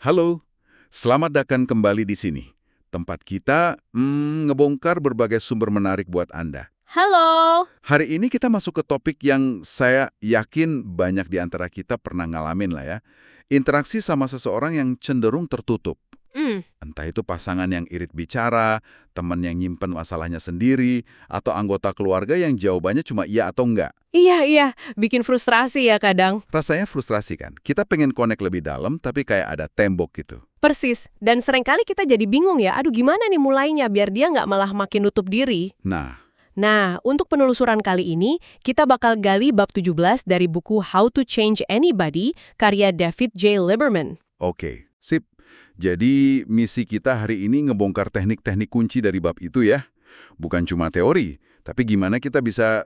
Halo, selamat datang kembali di sini. Tempat kita ngebongkar berbagai sumber menarik buat Anda. Halo. Hari ini kita masuk ke topik yang saya yakin banyak di antara kita pernah ngalamin lah ya. Interaksi sama seseorang yang cenderung tertutup. Entah itu pasangan yang irit bicara, teman yang nyimpen masalahnya sendiri, atau anggota keluarga yang jawabannya cuma iya atau enggak. Iya, bikin frustrasi ya kadang. Rasanya frustrasi kan? Kita pengen connect lebih dalam, tapi kayak ada tembok gitu. Persis. Dan seringkali kita jadi bingung ya, aduh gimana nih mulainya biar dia nggak malah makin nutup diri. Nah, untuk penelusuran kali ini, kita bakal gali bab 17 dari buku How to Change Anybody, karya David J. Lieberman. Oke, sip. Jadi misi kita hari ini ngebongkar teknik-teknik kunci dari bab itu ya. Bukan cuma teori, tapi gimana kita bisa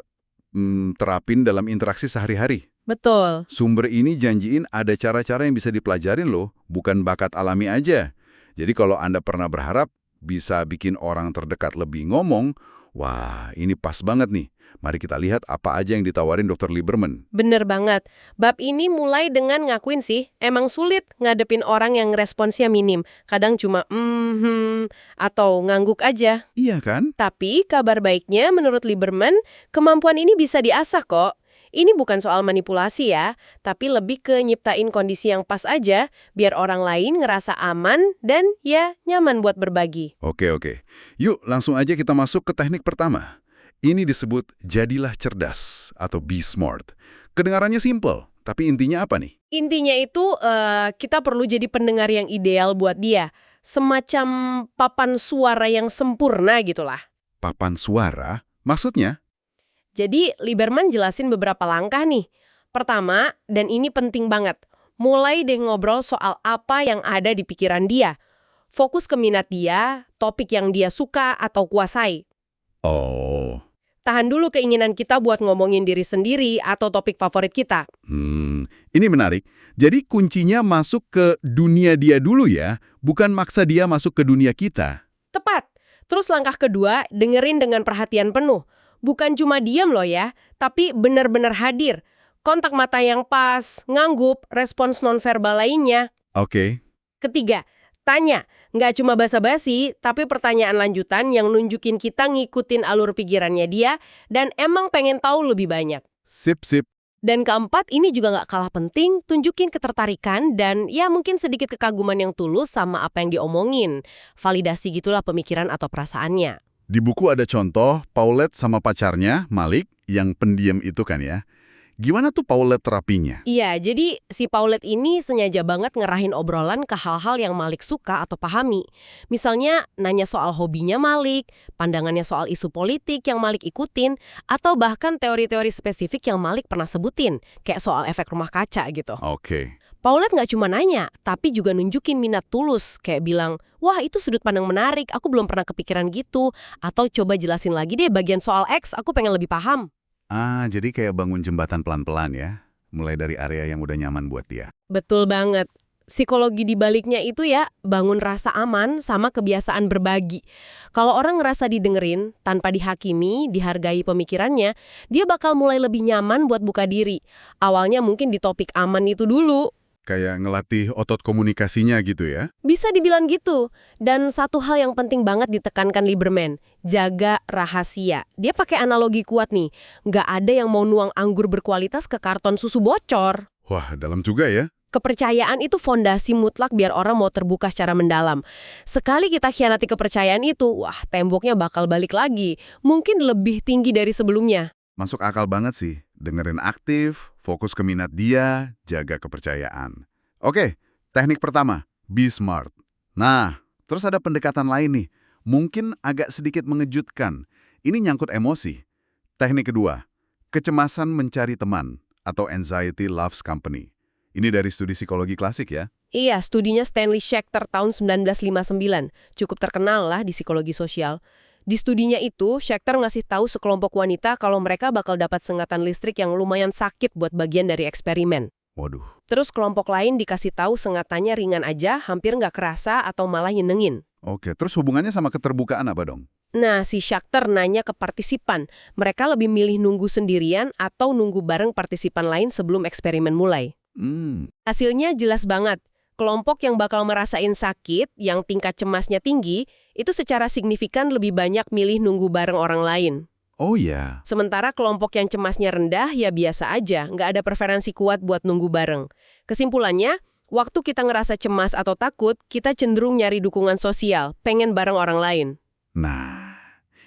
terapin dalam interaksi sehari-hari. Betul. Sumber ini janjiin ada cara-cara yang bisa dipelajarin loh, bukan bakat alami aja. Jadi kalau Anda pernah berharap bisa bikin orang terdekat lebih ngomong, wah ini pas banget nih. Mari kita lihat apa aja yang ditawarin Dr. Lieberman. Bener banget. Bab ini mulai dengan ngakuin sih, emang sulit ngadepin orang yang responsnya minim. Kadang cuma atau ngangguk aja. Iya kan? Tapi kabar baiknya menurut Lieberman, kemampuan ini bisa diasah kok. Ini bukan soal manipulasi ya, tapi lebih ke nyiptain kondisi yang pas aja, biar orang lain ngerasa aman dan ya nyaman buat berbagi. Oke. Yuk langsung aja kita masuk ke teknik pertama. Ini disebut jadilah cerdas atau be smart. Kedengarannya simple, tapi intinya apa nih? Intinya itu kita perlu jadi pendengar yang ideal buat dia. Semacam papan suara yang sempurna gitulah. Papan suara? Maksudnya? Jadi Lieberman jelasin beberapa langkah nih. Pertama, dan ini penting banget, mulai deh ngobrol soal apa yang ada di pikiran dia. Fokus ke minat dia, topik yang dia suka atau kuasai. Oh. Tahan dulu keinginan kita buat ngomongin diri sendiri atau topik favorit kita. Ini menarik. Jadi kuncinya masuk ke dunia dia dulu ya, bukan maksa dia masuk ke dunia kita. Tepat. Terus langkah kedua, dengerin dengan perhatian penuh. Bukan cuma diam loh ya, tapi benar-benar hadir. Kontak mata yang pas, nganggup, respons nonverbal lainnya. Oke. Ketiga, tanya. Nggak cuma basa-basi, tapi pertanyaan lanjutan yang nunjukin kita ngikutin alur pikirannya dia dan emang pengen tahu lebih banyak. Sip. Dan keempat, ini juga nggak kalah penting, tunjukin ketertarikan dan ya mungkin sedikit kekaguman yang tulus sama apa yang diomongin. Validasi gitulah pemikiran atau perasaannya. Di buku ada contoh Paulette sama pacarnya, Malik, yang pendiam itu kan ya. Gimana tuh Paulette terapinya? Iya, jadi si Paulette ini sengaja banget ngerahin obrolan ke hal-hal yang Malik suka atau pahami. Misalnya nanya soal hobinya Malik, pandangannya soal isu politik yang Malik ikutin, atau bahkan teori-teori spesifik yang Malik pernah sebutin, kayak soal efek rumah kaca gitu. Oke. Paulette nggak cuma nanya, tapi juga nunjukin minat tulus, kayak bilang, wah itu sudut pandang menarik, aku belum pernah kepikiran gitu, atau coba jelasin lagi deh bagian soal X, aku pengen lebih paham. Jadi kayak bangun jembatan pelan-pelan ya, mulai dari area yang udah nyaman buat dia. Betul banget. Psikologi di baliknya itu ya, bangun rasa aman sama kebiasaan berbagi. Kalau orang ngerasa didengerin, tanpa dihakimi, dihargai pemikirannya, dia bakal mulai lebih nyaman buat buka diri. Awalnya mungkin di topik aman itu dulu. Kayak ngelatih otot komunikasinya gitu ya? Bisa dibilang gitu. Dan satu hal yang penting banget ditekankan Lieberman, jaga rahasia. Dia pakai analogi kuat nih, nggak ada yang mau nuang anggur berkualitas ke karton susu bocor. Wah, dalam juga ya? Kepercayaan itu fondasi mutlak biar orang mau terbuka secara mendalam. Sekali kita khianati kepercayaan itu, wah temboknya bakal balik lagi. Mungkin lebih tinggi dari sebelumnya. Masuk akal banget sih. Dengerin aktif, fokus ke minat dia, jaga kepercayaan. Oke, teknik pertama, be smart. Nah, terus ada pendekatan lain nih. Mungkin agak sedikit mengejutkan. Ini nyangkut emosi. Teknik kedua, kecemasan mencari teman atau anxiety loves company. Ini dari studi psikologi klasik ya? Iya, studinya Stanley Schachter tahun 1959. Cukup terkenal lah di psikologi sosial. Di studinya itu, Schachter ngasih tahu sekelompok wanita kalau mereka bakal dapat sengatan listrik yang lumayan sakit buat bagian dari eksperimen. Waduh. Terus kelompok lain dikasih tahu sengatannya ringan aja, hampir nggak kerasa atau malah nyenengin. Oke, terus hubungannya sama keterbukaan apa dong? Nah, si Schachter nanya ke partisipan, mereka lebih milih nunggu sendirian atau nunggu bareng partisipan lain sebelum eksperimen mulai. Hasilnya jelas banget. Kelompok yang bakal merasain sakit, yang tingkat cemasnya tinggi, itu secara signifikan lebih banyak milih nunggu bareng orang lain. Oh ya, Sementara kelompok yang cemasnya rendah ya biasa aja, nggak ada preferensi kuat buat nunggu bareng. Kesimpulannya, waktu kita ngerasa cemas atau takut, kita cenderung nyari dukungan sosial, pengen bareng orang lain. nah,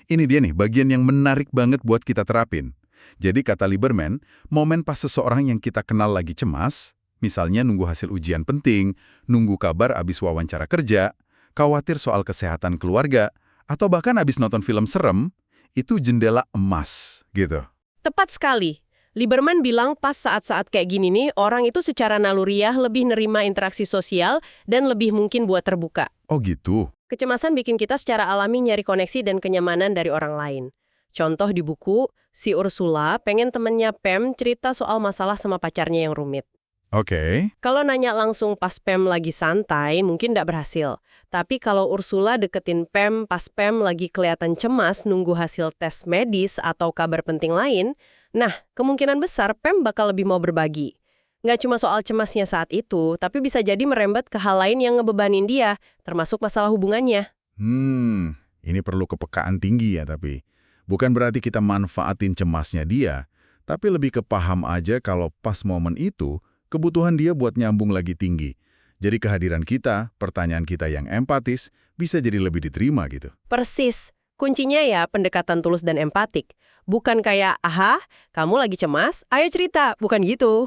ini dia nih bagian yang menarik banget buat kita terapin. Jadi kata Lieberman, momen pas seseorang yang kita kenal lagi cemas, misalnya nunggu hasil ujian penting, nunggu kabar abis wawancara kerja, khawatir soal kesehatan keluarga, atau bahkan abis nonton film serem, itu jendela emas, gitu. Tepat sekali. Lieberman bilang pas saat-saat kayak gini nih, orang itu secara naluriah lebih nerima interaksi sosial dan lebih mungkin buat terbuka. Oh gitu? Kecemasan bikin kita secara alami nyari koneksi dan kenyamanan dari orang lain. Contoh di buku, si Ursula pengen temennya Pam cerita soal masalah sama pacarnya yang rumit. Oke. Kalau nanya langsung pas Pam lagi santai, mungkin nggak berhasil. Tapi kalau Ursula deketin Pam pas Pam lagi kelihatan cemas nunggu hasil tes medis atau kabar penting lain, nah, kemungkinan besar Pam bakal lebih mau berbagi. Nggak cuma soal cemasnya saat itu, tapi bisa jadi merembet ke hal lain yang ngebebanin dia, termasuk masalah hubungannya. Ini perlu kepekaan tinggi ya tapi. Bukan berarti kita manfaatin cemasnya dia, tapi lebih ke paham aja kalau pas momen itu, kebutuhan dia buat nyambung lagi tinggi. Jadi kehadiran kita, pertanyaan kita yang empatis, bisa jadi lebih diterima gitu. Persis. Kuncinya ya pendekatan tulus dan empatik. Bukan kayak, aha, kamu lagi cemas, ayo cerita. Bukan gitu.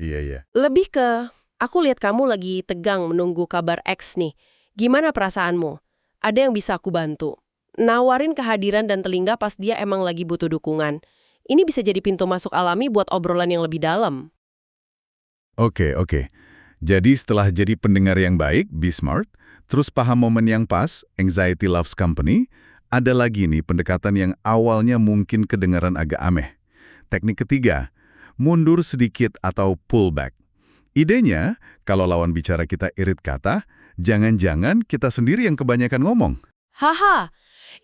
Iya. Lebih ke, aku lihat kamu lagi tegang menunggu kabar X nih. Gimana perasaanmu? Ada yang bisa aku bantu? Nawarin kehadiran dan telinga pas dia emang lagi butuh dukungan. Ini bisa jadi pintu masuk alami buat obrolan yang lebih dalam. Oke. Jadi setelah jadi pendengar yang baik, be smart, terus paham momen yang pas, anxiety loves company, ada lagi nih pendekatan yang awalnya mungkin kedengaran agak aneh. Teknik ketiga, mundur sedikit atau pull back. Idenya, kalau lawan bicara kita irit kata, jangan-jangan kita sendiri yang kebanyakan ngomong. Haha,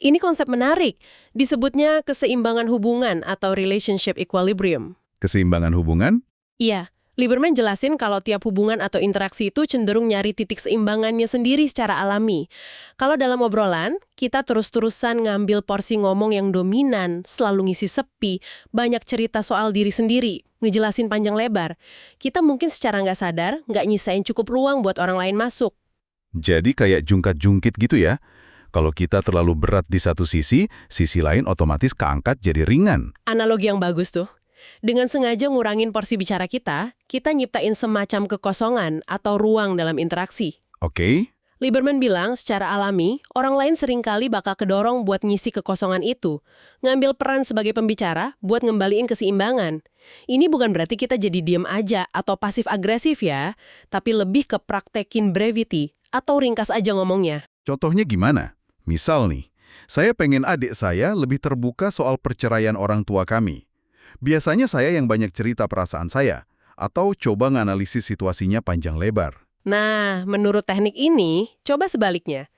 ini konsep menarik. Disebutnya keseimbangan hubungan atau relationship equilibrium. Keseimbangan hubungan? Iya, Lieberman jelasin kalau tiap hubungan atau interaksi itu cenderung nyari titik seimbangannya sendiri secara alami. Kalau dalam obrolan, kita terus-terusan ngambil porsi ngomong yang dominan, selalu ngisi sepi, banyak cerita soal diri sendiri, ngejelasin panjang lebar. Kita mungkin secara nggak sadar, nggak nyisain cukup ruang buat orang lain masuk. Jadi kayak jungkat-jungkit gitu ya. Kalau kita terlalu berat di satu sisi lain otomatis keangkat jadi ringan. Analogi yang bagus tuh. Dengan sengaja ngurangin porsi bicara kita nyiptain semacam kekosongan atau ruang dalam interaksi. Oke? Lieberman bilang secara alami, orang lain seringkali bakal kedorong buat ngisi kekosongan itu. Ngambil peran sebagai pembicara buat ngembaliin keseimbangan. Ini bukan berarti kita jadi diem aja atau pasif agresif ya, tapi lebih ke praktekin brevity atau ringkas aja ngomongnya. Contohnya gimana? Misal nih, saya pengen adik saya lebih terbuka soal perceraian orang tua kami. Biasanya saya yang banyak cerita perasaan saya, atau coba nganalisis situasinya panjang lebar. Nah, menurut teknik ini, coba sebaliknya.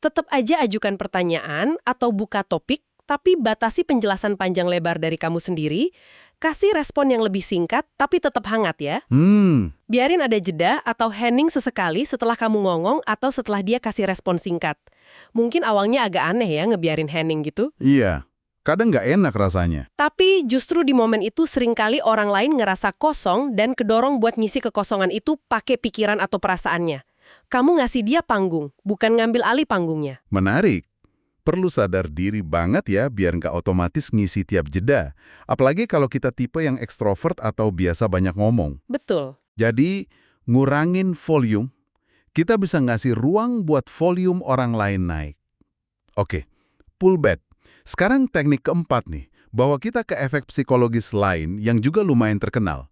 Tetap aja ajukan pertanyaan atau buka topik, tapi batasi penjelasan panjang lebar dari kamu sendiri, kasih respon yang lebih singkat, tapi tetap hangat ya. Biarin ada jeda atau hening sesekali setelah kamu ngomong atau setelah dia kasih respon singkat. Mungkin awalnya agak aneh ya ngebiarin hening gitu. Iya, kadang nggak enak rasanya. Tapi justru di momen itu seringkali orang lain ngerasa kosong dan kedorong buat ngisi kekosongan itu pakai pikiran atau perasaannya. Kamu ngasih dia panggung, bukan ngambil alih panggungnya. Menarik. Perlu sadar diri banget ya biar nggak otomatis ngisi tiap jeda. Apalagi kalau kita tipe yang ekstrovert atau biasa banyak ngomong. Betul. Jadi, ngurangin volume, kita bisa ngasih ruang buat volume orang lain naik. Oke, pull back. Sekarang teknik keempat nih, bahwa kita ke efek psikologis lain yang juga lumayan terkenal.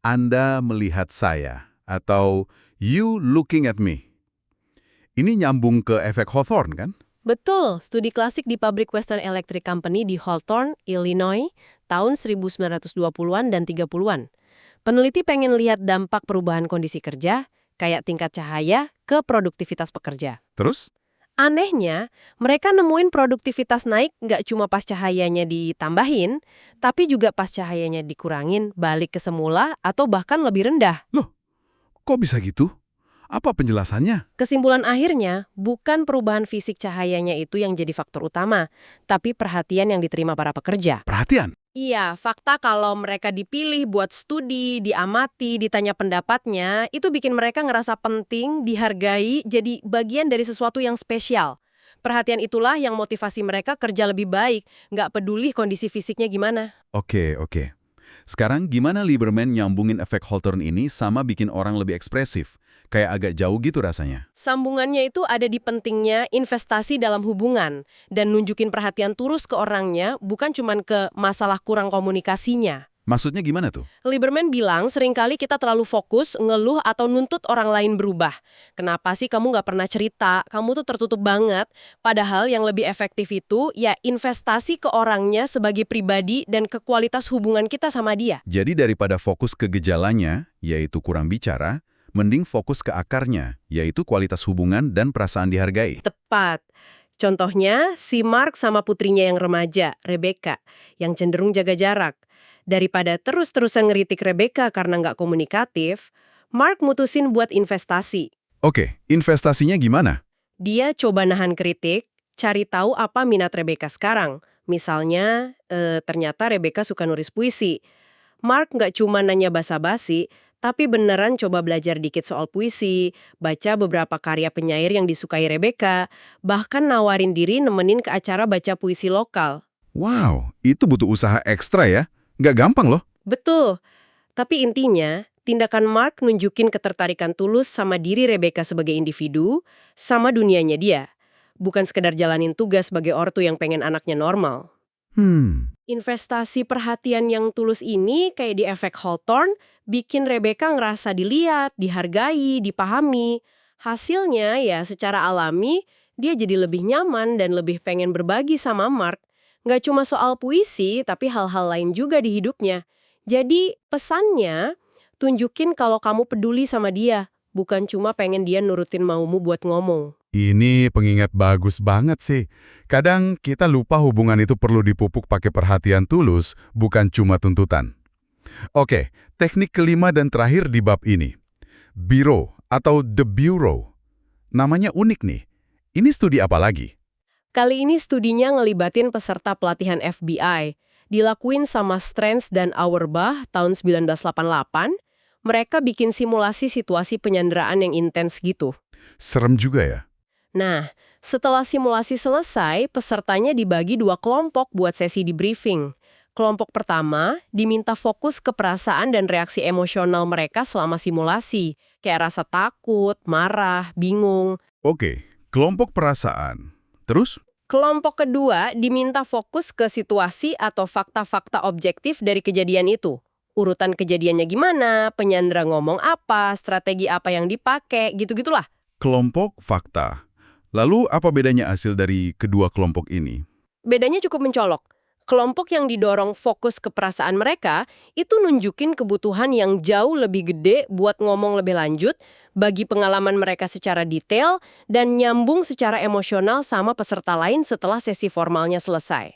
Anda melihat saya, atau you looking at me. Ini nyambung ke efek Hawthorne kan? Betul, studi klasik di pabrik Western Electric Company di Hawthorne, Illinois, tahun 1920-an dan 30-an. Peneliti pengen lihat dampak perubahan kondisi kerja, kayak tingkat cahaya, ke produktivitas pekerja. Terus? Anehnya, mereka nemuin produktivitas naik nggak cuma pas cahayanya ditambahin, tapi juga pas cahayanya dikurangin, balik ke semula, atau bahkan lebih rendah. Loh, kok bisa gitu? Apa penjelasannya? Kesimpulan akhirnya, bukan perubahan fisik cahayanya itu yang jadi faktor utama, tapi perhatian yang diterima para pekerja. Perhatian. Iya, fakta kalau mereka dipilih buat studi, diamati, ditanya pendapatnya, itu bikin mereka ngerasa penting, dihargai, jadi bagian dari sesuatu yang spesial. Perhatian itulah yang motivasi mereka kerja lebih baik, nggak peduli kondisi fisiknya gimana. Oke, oke. Sekarang gimana Lieberman nyambungin efek Hawthorne ini sama bikin orang lebih ekspresif? Kayak agak jauh gitu rasanya. Sambungannya itu ada di pentingnya investasi dalam hubungan dan nunjukin perhatian tulus ke orangnya, bukan cuman ke masalah kurang komunikasinya. Maksudnya gimana tuh? Lieberman bilang seringkali kita terlalu fokus, ngeluh atau nuntut orang lain berubah. Kenapa sih kamu nggak pernah cerita? Kamu tuh tertutup banget. Padahal yang lebih efektif itu ya investasi ke orangnya sebagai pribadi dan ke kualitas hubungan kita sama dia. Jadi daripada fokus ke gejalanya, yaitu kurang bicara, mending fokus ke akarnya, yaitu kualitas hubungan dan perasaan dihargai. Tepat. Contohnya, si Mark sama putrinya yang remaja, Rebecca, yang cenderung jaga jarak. Daripada terus-terusan ngeritik Rebecca karena nggak komunikatif, Mark mutusin buat investasi. Oke, investasinya gimana? Dia coba nahan kritik, cari tahu apa minat Rebecca sekarang. Misalnya, ternyata Rebecca suka nulis puisi. Mark nggak cuma nanya basa-basi, tapi beneran coba belajar dikit soal puisi, baca beberapa karya penyair yang disukai Rebecca, bahkan nawarin diri nemenin ke acara baca puisi lokal. Wow, itu butuh usaha ekstra ya? Nggak gampang loh. Betul. Tapi intinya, tindakan Mark nunjukin ketertarikan tulus sama diri Rebecca sebagai individu, sama dunianya dia. Bukan sekedar jalanin tugas sebagai ortu yang pengen anaknya normal. Investasi perhatian yang tulus ini kayak di efek Hawthorne, bikin Rebecca ngerasa dilihat, dihargai, dipahami. Hasilnya ya secara alami, dia jadi lebih nyaman dan lebih pengen berbagi sama Mark. Nggak cuma soal puisi, tapi hal-hal lain juga di hidupnya. Jadi pesannya, tunjukin kalau kamu peduli sama dia, bukan cuma pengen dia nurutin maumu buat ngomong. Ini pengingat bagus banget sih. Kadang kita lupa hubungan itu perlu dipupuk pakai perhatian tulus, bukan cuma tuntutan. Oke, teknik kelima dan terakhir di bab ini. Bureau atau The Bureau. Namanya unik nih. Ini studi apa lagi? Kali ini studinya ngelibatin peserta pelatihan FBI. Dilakuin sama Strands dan Auerbach tahun 1988. Mereka bikin simulasi situasi penyanderaan yang intens gitu. Serem juga ya. Nah, setelah simulasi selesai, pesertanya dibagi 2 kelompok buat sesi debriefing. Kelompok pertama diminta fokus ke perasaan dan reaksi emosional mereka selama simulasi, kayak rasa takut, marah, bingung. Oke, kelompok perasaan. Terus? Kelompok kedua diminta fokus ke situasi atau fakta-fakta objektif dari kejadian itu. Urutan kejadiannya gimana, penyandera ngomong apa, strategi apa yang dipakai, gitu-gitulah. Kelompok fakta. Lalu apa bedanya hasil dari kedua kelompok ini? Bedanya cukup mencolok. Kelompok yang didorong fokus ke perasaan mereka itu nunjukin kebutuhan yang jauh lebih gede buat ngomong lebih lanjut, bagi pengalaman mereka secara detail, dan nyambung secara emosional sama peserta lain setelah sesi formalnya selesai.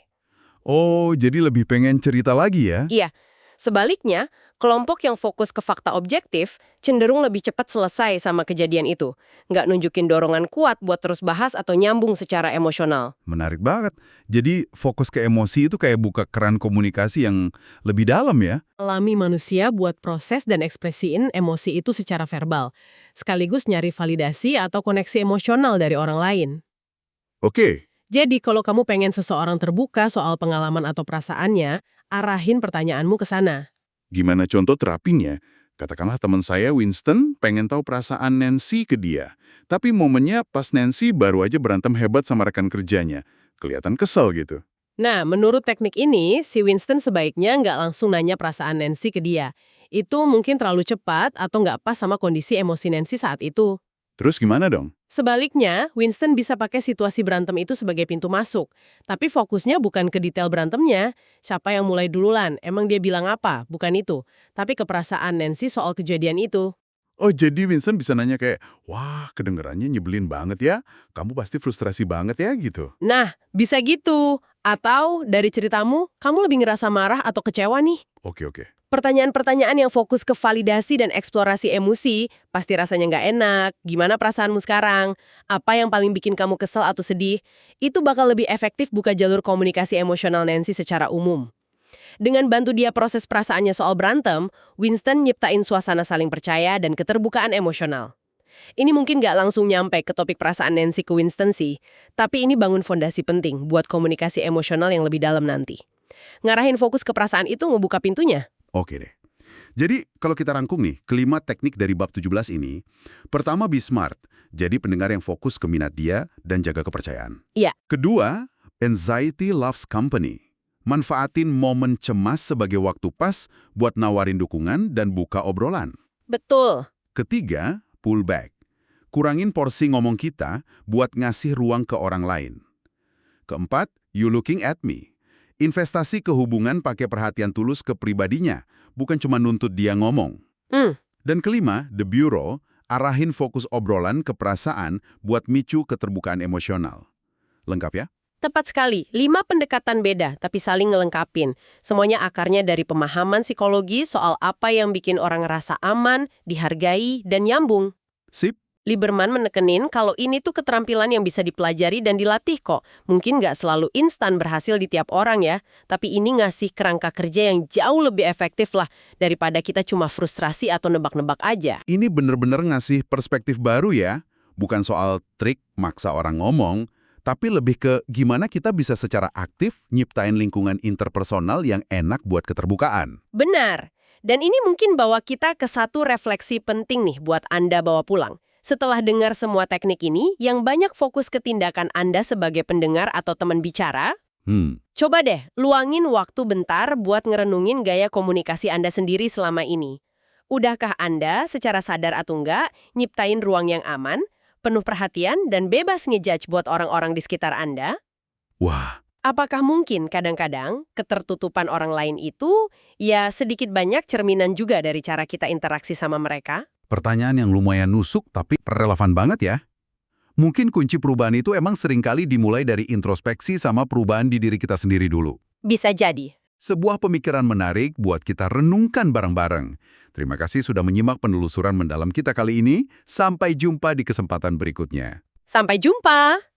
Oh, jadi lebih pengen cerita lagi ya? Iya, sebaliknya, kelompok yang fokus ke fakta objektif cenderung lebih cepat selesai sama kejadian itu. Nggak nunjukin dorongan kuat buat terus bahas atau nyambung secara emosional. Menarik banget. Jadi fokus ke emosi itu kayak buka keran komunikasi yang lebih dalam ya? Alami manusia buat proses dan ekspresiin emosi itu secara verbal, sekaligus nyari validasi atau koneksi emosional dari orang lain. Oke. Jadi kalau kamu pengen seseorang terbuka soal pengalaman atau perasaannya, arahin pertanyaanmu ke sana. Gimana contoh terapinya? Katakanlah teman saya Winston pengen tahu perasaan Nancy ke dia. Tapi momennya pas Nancy baru aja berantem hebat sama rekan kerjanya. Kelihatan kesel gitu. Nah, menurut teknik ini, si Winston sebaiknya nggak langsung nanya perasaan Nancy ke dia. Itu mungkin terlalu cepat atau nggak pas sama kondisi emosi Nancy saat itu. Terus gimana dong? Sebaliknya, Winston bisa pakai situasi berantem itu sebagai pintu masuk. Tapi fokusnya bukan ke detail berantemnya. Siapa yang mulai duluan? Emang dia bilang apa? Bukan itu. Tapi ke perasaan Nancy soal kejadian itu. Oh, jadi Winston bisa nanya kayak, wah kedengerannya nyebelin banget ya, kamu pasti frustrasi banget ya gitu. Nah, bisa gitu. Atau dari ceritamu, kamu lebih ngerasa marah atau kecewa nih? Oke. Pertanyaan-pertanyaan yang fokus ke validasi dan eksplorasi emosi, pasti rasanya nggak enak, gimana perasaanmu sekarang, apa yang paling bikin kamu kesel atau sedih, itu bakal lebih efektif buka jalur komunikasi emosional Nancy secara umum. Dengan bantu dia proses perasaannya soal berantem, Winston nyiptain suasana saling percaya dan keterbukaan emosional. Ini mungkin nggak langsung nyampe ke topik perasaan Nancy ke Winston sih, tapi ini bangun fondasi penting buat komunikasi emosional yang lebih dalam nanti. Ngarahin fokus ke perasaan itu ngebuka pintunya. Oke deh. Jadi, kalau kita rangkum nih, kelima teknik dari bab 17 ini, pertama, be smart. Jadi pendengar yang fokus ke minat dia dan jaga kepercayaan. Iya. Kedua, anxiety loves company. Manfaatin momen cemas sebagai waktu pas buat nawarin dukungan dan buka obrolan. Betul. Ketiga, pull back. Kurangin porsi ngomong kita buat ngasih ruang ke orang lain. Keempat, you looking at me. Investasi ke hubungan pakai perhatian tulus ke pribadinya, bukan cuma nuntut dia ngomong. Dan kelima, the bureau, arahin fokus obrolan ke perasaan buat micu keterbukaan emosional. Lengkap ya? Tepat sekali, 5 pendekatan beda tapi saling ngelengkapin. Semuanya akarnya dari pemahaman psikologi soal apa yang bikin orang ngerasa aman, dihargai, dan nyambung. Sip. Lieberman menekenin kalau ini tuh keterampilan yang bisa dipelajari dan dilatih kok. Mungkin nggak selalu instan berhasil di tiap orang ya, tapi ini ngasih kerangka kerja yang jauh lebih efektif lah daripada kita cuma frustrasi atau nebak-nebak aja. Ini bener-bener ngasih perspektif baru ya. Bukan soal trik maksa orang ngomong, tapi lebih ke gimana kita bisa secara aktif nyiptain lingkungan interpersonal yang enak buat keterbukaan. Benar. Dan ini mungkin bawa kita ke satu refleksi penting nih buat Anda bawa pulang. Setelah dengar semua teknik ini, yang banyak fokus ke tindakan Anda sebagai pendengar atau teman bicara, coba deh luangin waktu bentar buat ngerenungin gaya komunikasi Anda sendiri selama ini. Udahkah Anda secara sadar atau enggak nyiptain ruang yang aman, penuh perhatian, dan bebas ngejudge buat orang-orang di sekitar Anda? Wah, Apakah mungkin kadang-kadang ketertutupan orang lain itu ya sedikit banyak cerminan juga dari cara kita interaksi sama mereka? pertanyaan yang lumayan nusuk tapi relevan banget ya. Mungkin kunci perubahan itu emang seringkali dimulai dari introspeksi sama perubahan di diri kita sendiri dulu. Bisa jadi. Sebuah pemikiran menarik buat kita renungkan bareng-bareng. Terima kasih sudah menyimak penelusuran mendalam kita kali ini. Sampai jumpa di kesempatan berikutnya. Sampai jumpa!